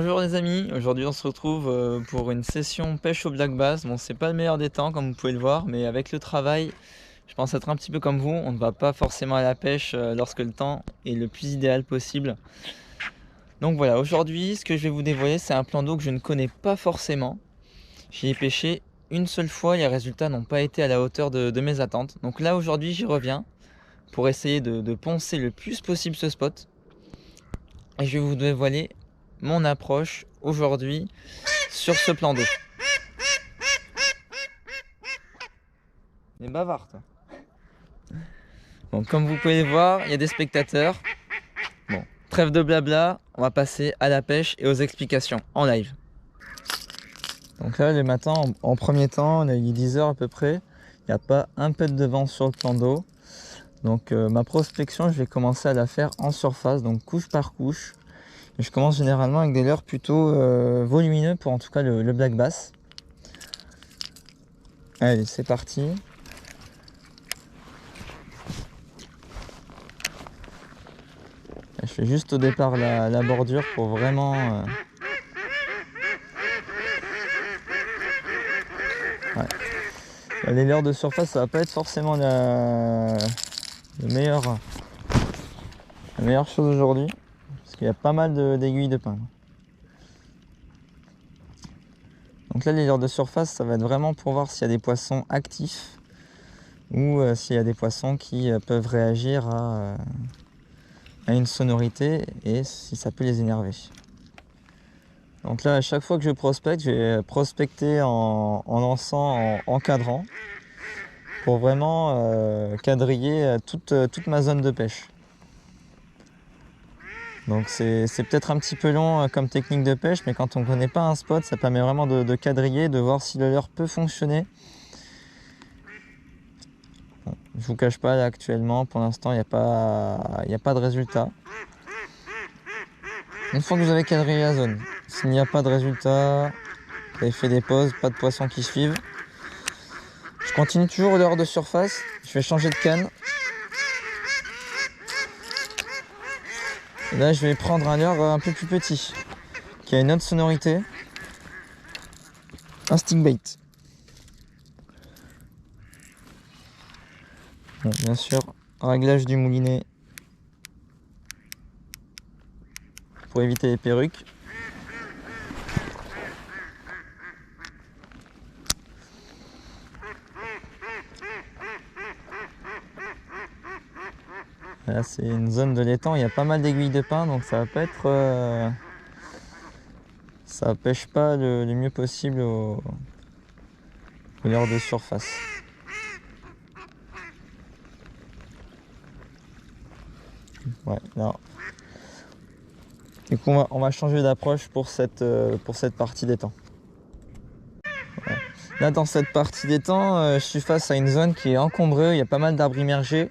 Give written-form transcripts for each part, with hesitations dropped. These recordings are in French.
Bonjour les amis, aujourd'hui on se retrouve pour une session pêche au black bass. Bon, c'est pas le meilleur des temps comme vous pouvez le voir, mais avec le travail, je pense être un petit peu comme vous, on ne va pas forcément à la pêche lorsque le temps est le plus idéal possible. Donc voilà, aujourd'hui ce que je vais vous dévoiler, c'est un plan d'eau que je ne connais pas forcément. J'y ai pêché une seule fois, les résultats n'ont pas été à la hauteur de mes attentes. Donc là aujourd'hui j'y reviens pour essayer de poncer le plus possible ce spot. Et je vais vous dévoiler mon approche aujourd'hui sur ce plan d'eau. Il est bavard, toi. Bon, comme vous pouvez le voir, il y a des spectateurs. Bon, trêve de blabla, on va passer à la pêche et aux explications en live. Donc là, le matin, en premier temps, on a eu 10 h à peu près. Il n'y a pas un pet de vent sur le plan d'eau. Donc ma prospection, je vais commencer à la faire en surface, donc couche par couche. Et je commence généralement avec des leurres plutôt volumineux pour en tout cas le black bass. Allez, c'est parti. Je fais juste au départ la bordure pour vraiment... Ouais. Les leurres de surface, ça va pas être forcément la meilleure chose aujourd'hui. Parce qu'il y a pas mal d'aiguilles de pin. Donc là, les leurres de surface, ça va être vraiment pour voir s'il y a des poissons actifs ou s'il y a des poissons qui peuvent réagir à une sonorité et si ça peut les énerver. Donc là, à chaque fois que je prospecte, je vais prospecter en lançant en cadrant pour vraiment quadriller toute ma zone de pêche. Donc c'est peut-être un petit peu long comme technique de pêche, mais quand on ne connaît pas un spot, ça permet vraiment de quadriller, de voir si le leurre peut fonctionner. Bon, je vous cache pas, là actuellement, pour l'instant, il n'y a pas de résultat. Une fois que vous avez quadrillé la zone, s'il n'y a pas de résultat, vous avez fait des pauses, pas de poissons qui suivent. Je continue toujours au leurre de surface, je vais changer de canne. Et là, je vais prendre un leurre un peu plus petit, qui a une autre sonorité, un stickbait. Bon, bien sûr, réglage du moulinet pour éviter les perruques. Là, c'est une zone de l'étang, il y a pas mal d'aiguilles de pin, donc ça va pas être... ça pêche pas le mieux possible au leurre de surface. Ouais, non. Du coup, on va changer d'approche pour cette partie d'étang. Ouais. Là, dans cette partie d'étang, je suis face à une zone qui est encombrée, il y a pas mal d'arbres immergés.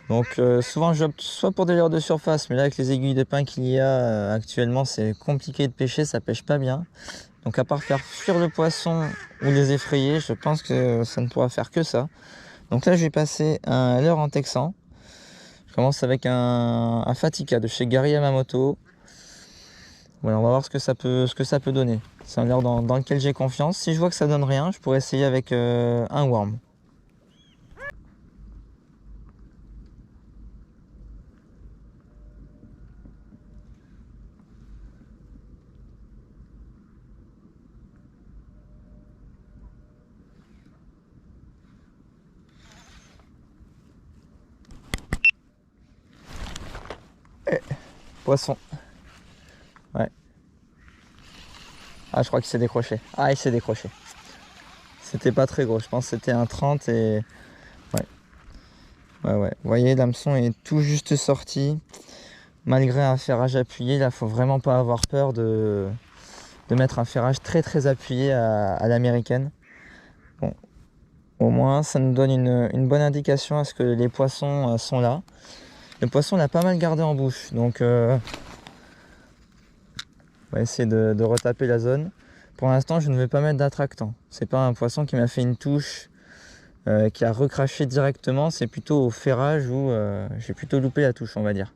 Donc souvent j'opte soit pour des leurres de surface, mais là avec les aiguilles de pin qu'il y a actuellement, c'est compliqué de pêcher, ça pêche pas bien. Donc à part faire fuir le poisson ou les effrayer, je pense que ça ne pourra faire que ça. Donc là je vais passer un leurre en texan. Je commence avec un Fatica de chez Gary Yamamoto. Voilà, on va voir ce que ça peut donner. C'est un leurre dans lequel j'ai confiance. Si je vois que ça donne rien, je pourrais essayer avec un worm. Poisson. Ouais. Ah, je crois qu'il s'est décroché. Ah, il s'est décroché. C'était pas très gros, je pense que c'était un 30 et... Ouais. Ouais. Vous voyez, l'hameçon est tout juste sorti. Malgré un ferrage appuyé, là, faut vraiment pas avoir peur de mettre un ferrage très appuyé à l'américaine. Bon. Au moins, ça nous donne une bonne indication à ce que les poissons sont là. Le poisson l'a pas mal gardé en bouche, donc on va essayer de retaper la zone. Pour l'instant, je ne vais pas mettre d'attractant. C'est pas un poisson qui m'a fait une touche, qui a recraché directement. C'est plutôt au ferrage où j'ai plutôt loupé la touche, on va dire.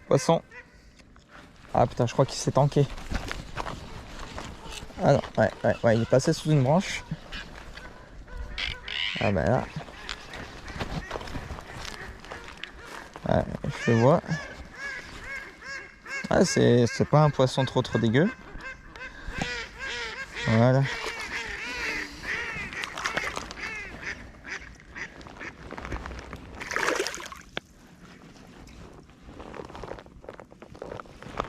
Poisson. Ah putain, je crois qu'il s'est tanké. Ah non, ouais, il est passé sous une branche. Ah bah là. Ouais, je le vois. Ah, c'est pas un poisson trop dégueu. Voilà.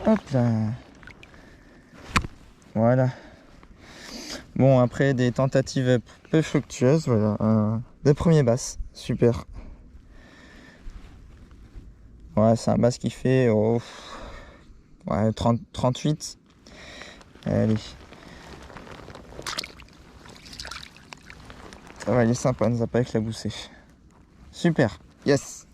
Hop là. Voilà. Bon, après des tentatives peu fructueuses, voilà. Des premiers basses. Super. Ouais, c'est un basse qui fait ouais, 38. Allez. Ça va, il est sympa, il nous a pas éclaboussé. Super. Yes.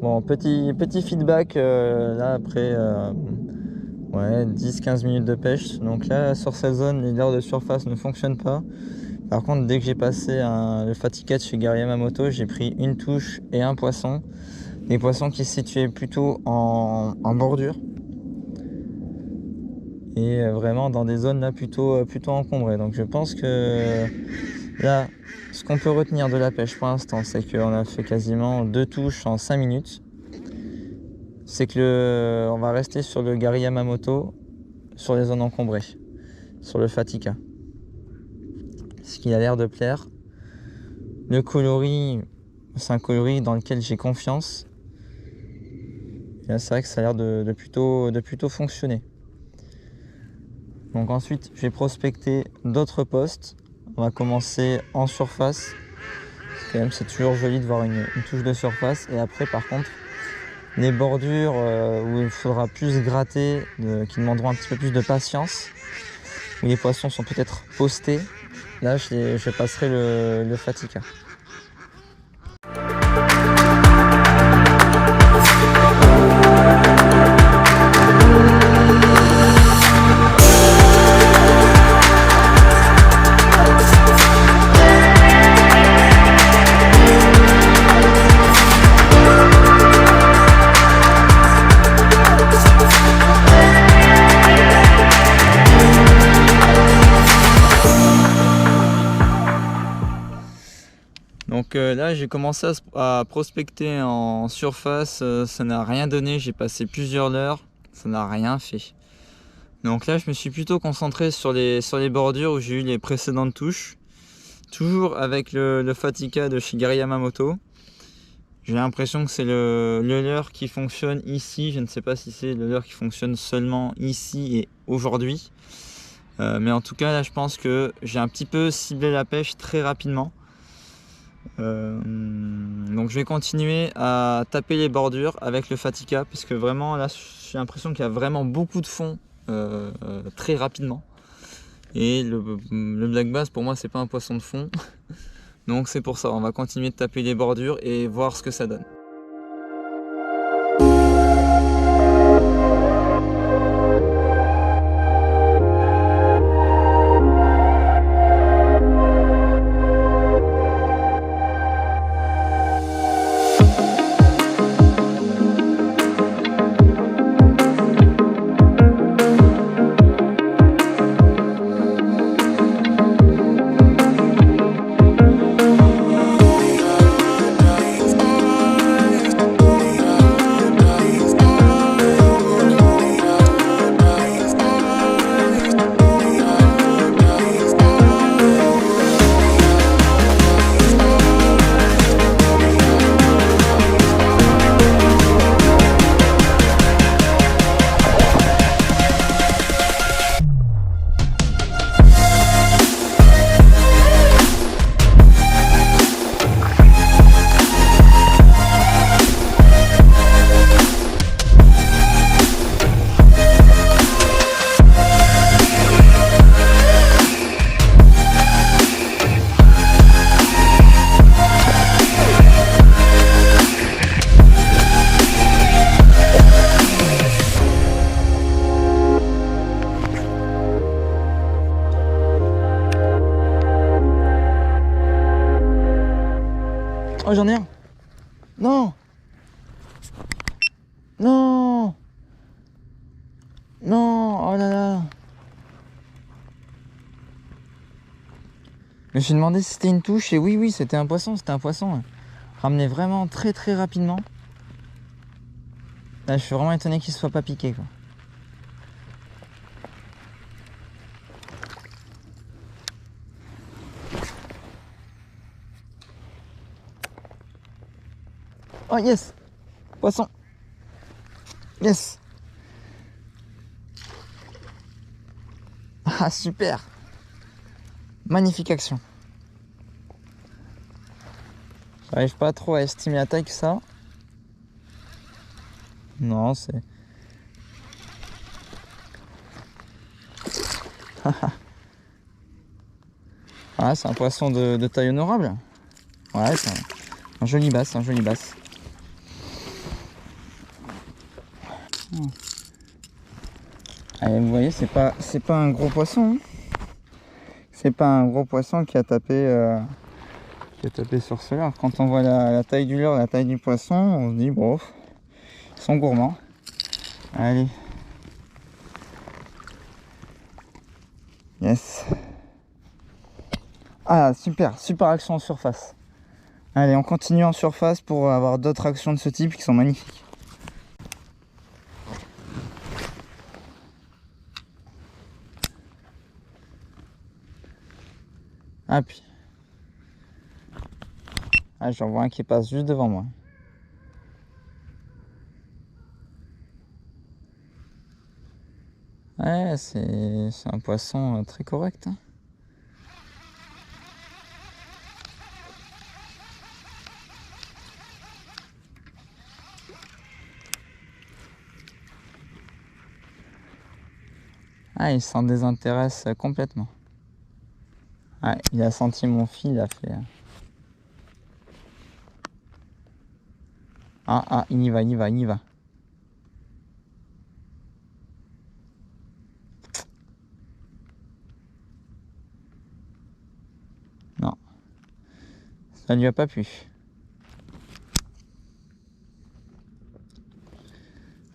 Bon, petit feedback là après ouais, 10-15 minutes de pêche. Donc là, sur cette zone, les leurres de surface ne fonctionnent pas. Par contre, dès que j'ai passé le fatty catch chez Gary Yamamoto, j'ai pris une touche et un poisson. Des poissons qui se situaient plutôt en bordure. Et vraiment dans des zones là plutôt encombrées. Donc je pense que là, ce qu'on peut retenir de la pêche pour l'instant, c'est qu'on a fait quasiment 2 touches en 5 minutes. C'est que on va rester sur le Gary Yamamoto sur les zones encombrées, sur le Fatica. Ce qui a l'air de plaire. Le coloris, c'est un coloris dans lequel j'ai confiance. Et là, c'est vrai que ça a l'air de plutôt fonctionner. Donc ensuite, je vais prospecter d'autres postes. On va commencer en surface. Quand même, c'est toujours joli de voir une touche de surface. Et après, par contre, les bordures où il faudra plus gratter, qui demanderont un petit peu plus de patience, où les poissons sont peut-être postés, là je passerai le Fatica. Donc là j'ai commencé à prospecter en surface, ça n'a rien donné, j'ai passé plusieurs heures, ça n'a rien fait. Donc là je me suis plutôt concentré sur les bordures où j'ai eu les précédentes touches. Toujours avec le Fatica de chez Gary Yamamoto. J'ai l'impression que c'est le leurre qui fonctionne ici, je ne sais pas si c'est le leurre qui fonctionne seulement ici et aujourd'hui. Mais en tout cas là je pense que j'ai un petit peu ciblé la pêche très rapidement. Donc je vais continuer à taper les bordures avec le Fatica parce que vraiment là j'ai l'impression qu'il y a vraiment beaucoup de fond très rapidement, et le black bass pour moi c'est pas un poisson de fond. Donc c'est pour ça on va continuer de taper les bordures et voir ce que ça donne. Oh, j'en ai un. Non. Non. Non. Oh là là. Je me suis demandé si c'était une touche et oui, c'était un poisson, ouais. Ramené vraiment très très rapidement. Là, je suis vraiment étonné qu'il ne soit pas piqué, quoi. Oh yes. Poisson. Yes. Ah super. Magnifique action. J'arrive pas trop à estimer la taille que ça. Non, c'est... Ah, c'est un poisson de taille honorable. Ouais, c'est un joli bass, Allez, vous voyez, c'est pas un gros poisson. Hein. C'est pas un gros poisson qui a tapé sur ce leurre. Quand on voit la taille du leurre, la taille du poisson, on se dit, bon, ils sont gourmands. Allez. Yes. Ah, super action en surface. Allez, on continue en surface pour avoir d'autres actions de ce type qui sont magnifiques. Ah, puis. Ah, j'en vois un qui passe juste devant moi. Ouais, c'est un poisson très correct. Hein. Ah, il s'en désintéresse complètement. Ah, il a senti mon fil, il a fait... Ah, il y va. Non, ça lui a pas plu.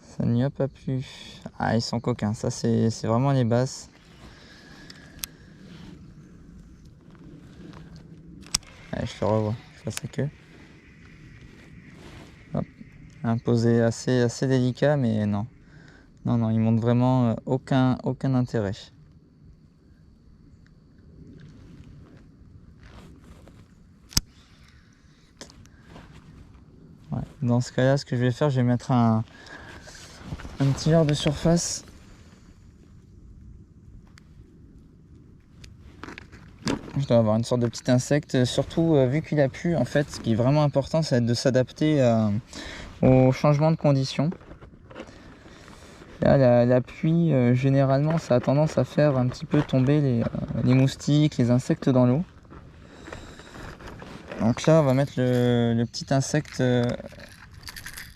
Ça n'y a pas plu. Ah, ils sont coquins. Ça, c'est vraiment les basses. Allez, je le revois. Je fais sa queue. Hop. Un posé assez délicat, mais non. Non, il montre vraiment aucun intérêt. Ouais. Dans ce cas-là, ce que je vais faire, je vais mettre un petit leurre de surface. Je dois avoir une sorte de petit insecte, surtout vu qu'il a plu. En fait, ce qui est vraiment important, c'est de s'adapter au changement de conditions. Là, la pluie, généralement, ça a tendance à faire un petit peu tomber les moustiques, les insectes dans l'eau. Donc là, on va mettre le petit insecte,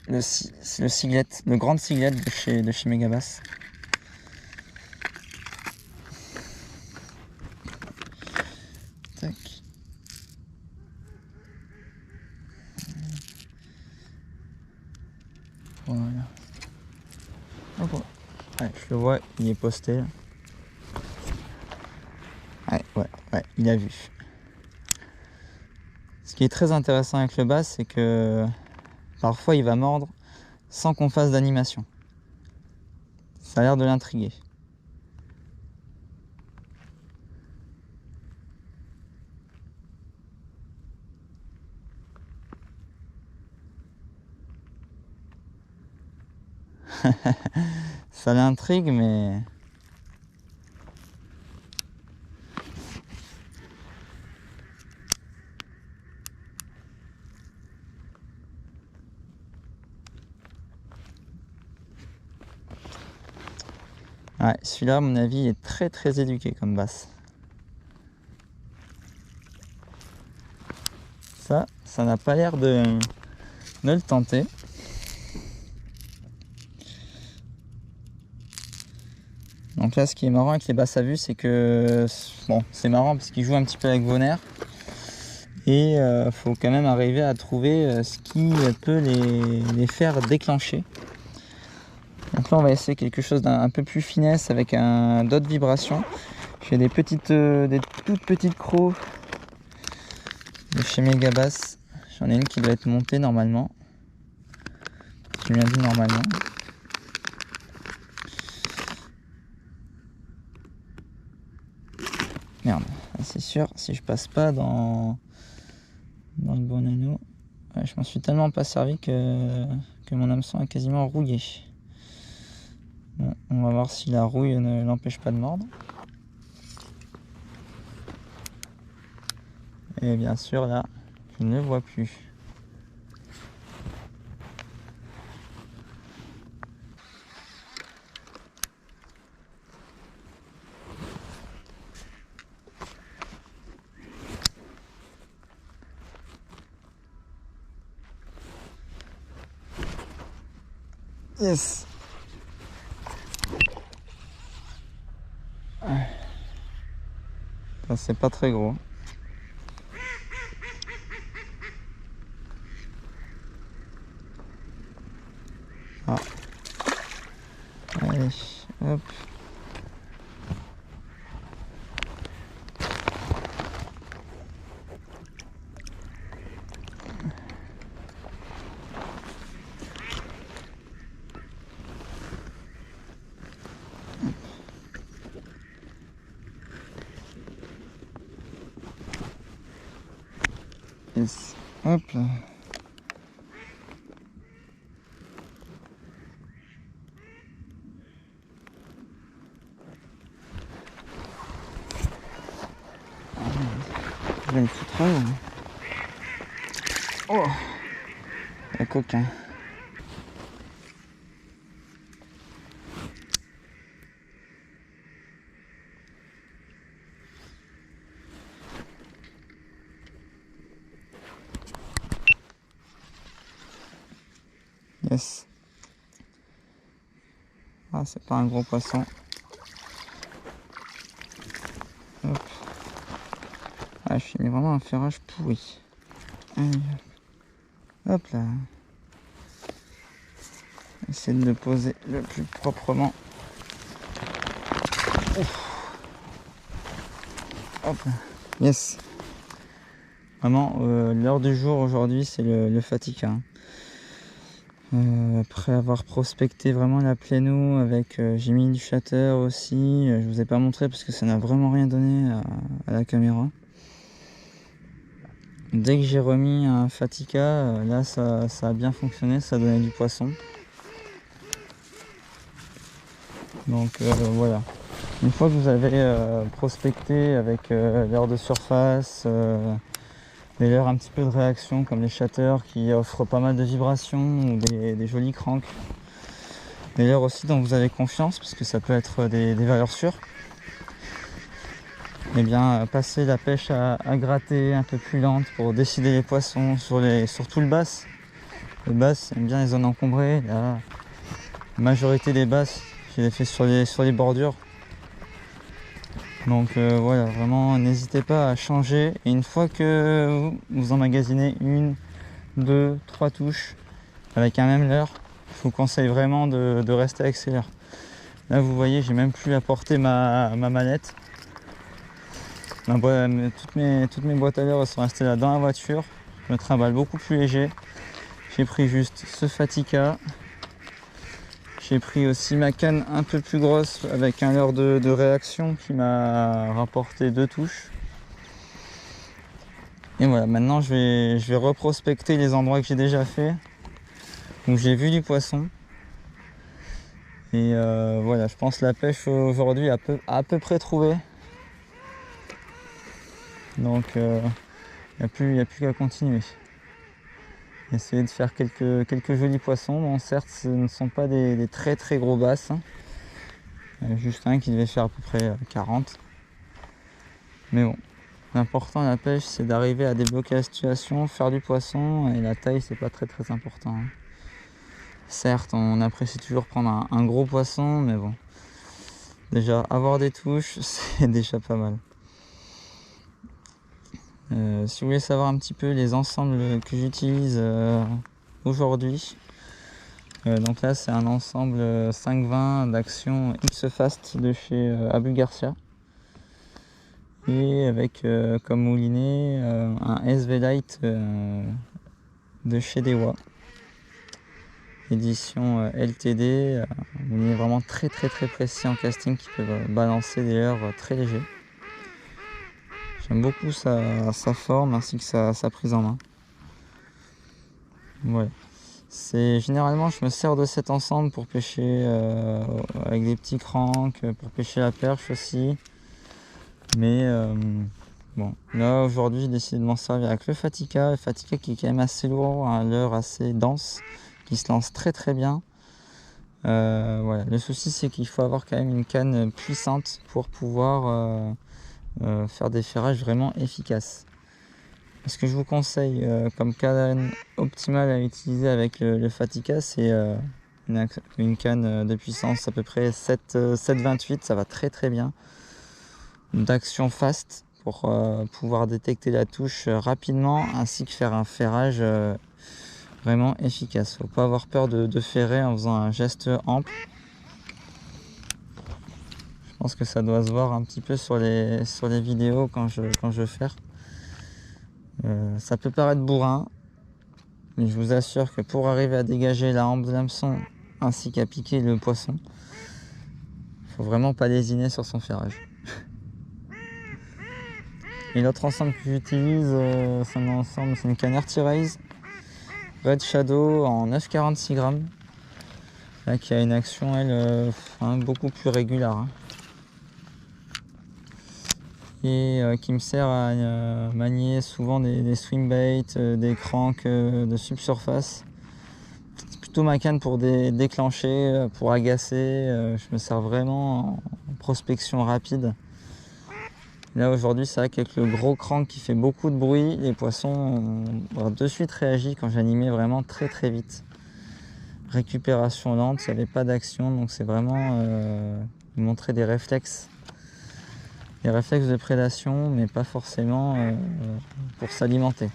le ciglette, le grand ciglette de chez Megabass. Tac. Voilà. Ouais, je le vois, il est posté. Ouais, il a vu. Ce qui est très intéressant avec le bass, c'est que parfois il va mordre sans qu'on fasse d'animation. Ça a l'air de l'intriguer. Ça l'intrigue, mais... Ouais, celui-là, à mon avis, est très éduqué comme basse. Ça n'a pas l'air de le tenter. Donc là, ce qui est marrant avec les basses à vue, c'est que... Bon, c'est marrant parce qu'ils jouent un petit peu avec vos nerfs. Et faut quand même arriver à trouver ce qui peut les faire déclencher. Donc là on va essayer quelque chose d'un peu plus finesse avec d'autres vibrations. J'ai des toutes petites crocs de chez Megabass. J'en ai une qui doit être montée normalement. J'ai bien dit normalement. Merde, c'est sûr, si je passe pas dans le bon anneau, ouais, je m'en suis tellement pas servi que mon hameçon a quasiment rouillé. Bon, on va voir si la rouille ne l'empêche pas de mordre. Et bien sûr là, je ne le vois plus. Yes. C'est pas très gros. Ah. Allez, hop. Yes. Hop là. Je vais le foutre là. Oh, le coquin. Yes. Ah, c'est pas un gros poisson. Hop. Ah, je suis mis vraiment un ferrage pourri. Allez. Hop là. Essayer de le poser le plus proprement. Ouf. Hop là. Yes. Vraiment, l'heure du jour aujourd'hui, c'est le Fatica. Après avoir prospecté vraiment la pléno avec, j'ai mis du shatter aussi. Je vous ai pas montré parce que ça n'a vraiment rien donné à la caméra. Dès que j'ai remis un Fatica, là ça a bien fonctionné, ça donnait du poisson. Donc voilà. Une fois que vous avez prospecté avec l'air de surface, des leurres un petit peu de réaction comme les shatters qui offrent pas mal de vibrations ou des jolis cranks, des leurres aussi dont vous avez confiance parce que ça peut être des valeurs sûres, et bien passer la pêche à gratter un peu plus lente pour décider les poissons surtout le bass. Le bass aime bien les zones encombrées. La majorité des basses je les fais sur les bordures. Donc voilà, vraiment n'hésitez pas à changer. Et une fois que vous emmagasinez 1, 2, 3 touches avec un même leurre, je vous conseille vraiment de rester avec ces leurres. Là vous voyez, j'ai même plus apporté ma mallette. Toutes mes boîtes à leurres sont restées là dans la voiture. Je me trimballe beaucoup plus léger. J'ai pris juste ce Fatica. J'ai pris aussi ma canne un peu plus grosse avec un leurre de réaction qui m'a rapporté 2 touches. Et voilà, maintenant je vais reprospecter les endroits que j'ai déjà fait, où j'ai vu du poisson. Et voilà, je pense la pêche aujourd'hui à peu près trouvé. Donc il n'y a plus qu'à continuer. Essayer de faire quelques jolis poissons. Bon, certes, ce ne sont pas des très très gros basses. Juste un qui devait faire à peu près 40. Mais bon, l'important à la pêche, c'est d'arriver à débloquer la situation, faire du poisson, et la taille, c'est pas très très important. Certes, on apprécie toujours prendre un gros poisson, mais bon, déjà avoir des touches, c'est déjà pas mal. Si vous voulez savoir un petit peu les ensembles que j'utilise aujourd'hui, donc là c'est un ensemble 5-20 d'Action X-Fast de chez Abu Garcia, et avec comme moulinet un SV Light de chez Dewa, édition LTD, moulinet vraiment très précis en casting qui peut balancer des leurres très légers. J'aime beaucoup sa forme ainsi que sa prise en main. Ouais. Généralement, je me sers de cet ensemble pour pêcher avec des petits cranks, pour pêcher la perche aussi. Mais bon, là aujourd'hui, j'ai décidé de m'en servir avec le Fatica. Le Fatica qui est quand même assez lourd, un leurre assez dense, qui se lance très bien. Voilà. Le souci, c'est qu'il faut avoir quand même une canne puissante pour pouvoir faire des ferrages vraiment efficaces. Ce que je vous conseille comme canne optimale à utiliser avec le Fatica, c'est une canne de puissance à peu près 7,28, ça va très bien. D'action fast pour pouvoir détecter la touche rapidement, ainsi que faire un ferrage vraiment efficace. Faut pas avoir peur de ferrer en faisant un geste ample. Je pense que ça doit se voir un petit peu sur les vidéos quand je ferre. Ça peut paraître bourrin, mais je vous assure que pour arriver à dégager la hampe de l'hameçon ainsi qu'à piquer le poisson, il faut vraiment pas lésiner sur son ferrage. Et l'autre ensemble que j'utilise, c'est une canne Raise Red Shadow en 9,46 grammes, là, qui a une action elle beaucoup plus régulière, hein. Et qui me sert à manier souvent des swingbaits, des cranks de subsurface. C'est plutôt ma canne pour déclencher, pour agacer. Je me sers vraiment en prospection rapide. Là aujourd'hui, c'est vrai qu'avec le gros crank qui fait beaucoup de bruit, les poissons ont de suite réagi quand j'animais vraiment très vite. Récupération lente, il n'y avait pas d'action, donc c'est vraiment montrer des réflexes. Des réflexes de prédation, mais pas forcément pour s'alimenter.